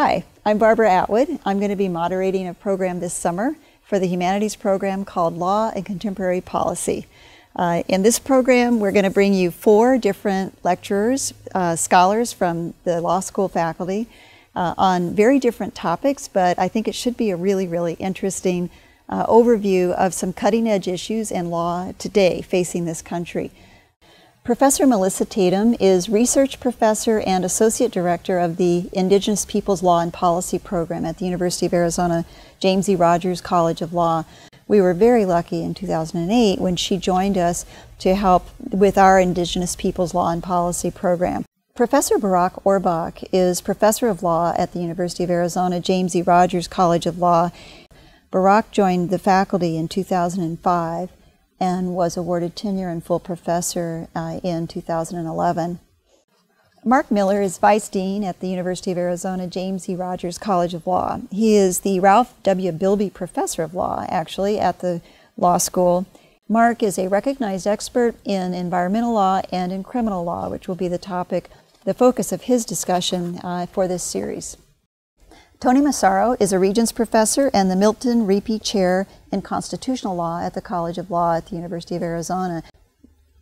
Hi, I'm Barbara Atwood. I'm going to be moderating a program this summer for the Humanities program called Law and Contemporary Policy. In this program, we're going to bring you 4 different lecturers, scholars from the law school faculty on very different topics, but I think it should be a really interesting overview of some cutting-edge issues in law today facing this country. Professor Melissa Tatum is Research Professor and Associate Director of the Indigenous Peoples Law and Policy Program at the University of Arizona James E. Rogers College of Law. We were very lucky in 2008 when she joined us to help with our Indigenous Peoples Law and Policy Program. Professor Barak Orbach is Professor of Law at the University of Arizona James E. Rogers College of Law. Barak joined the faculty in 2005 and was awarded tenure and full professor in 2011. Marc Miller is Vice Dean at the University of Arizona James E. Rogers College of Law. He is the Ralph W. Bilby Professor of Law, actually, at the law school. Marc is a recognized expert in environmental law and in criminal law, which will be the focus of his discussion for this series. Toni Massaro is a Regents Professor and the Milton Reapy Chair in Constitutional Law at the College of Law at the University of Arizona.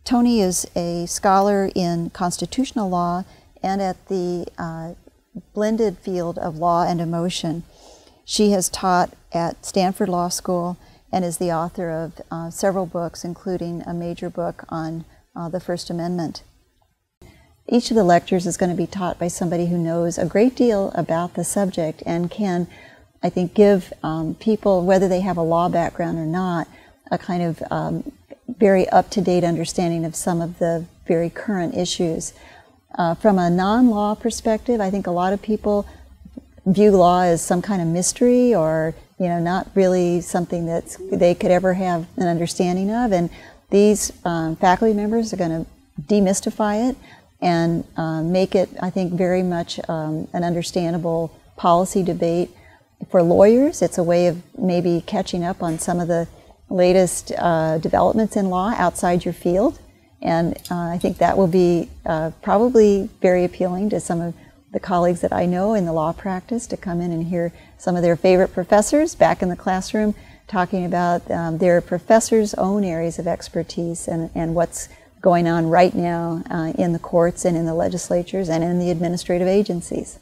Toni is a scholar in constitutional law and at the blended field of law and emotion. She has taught at Stanford Law School and is the author of several books, including a major book on the First Amendment. Each of the lectures is going to be taught by somebody who knows a great deal about the subject and can, I think, give people, whether they have a law background or not, a kind of very up-to-date understanding of some of the very current issues. From a non-law perspective, I think a lot of people view law as some kind of mystery or, not really something that they could ever have an understanding of. And these faculty members are going to demystify it and make it, I think, very much an understandable policy debate. For lawyers, it's a way of maybe catching up on some of the latest developments in law outside your field. And I think that will be probably very appealing to some of the colleagues that I know in the law practice to come in and hear some of their favorite professors back in the classroom talking about their professors' own areas of expertise and what's going on right now in the courts and in the legislatures and in the administrative agencies.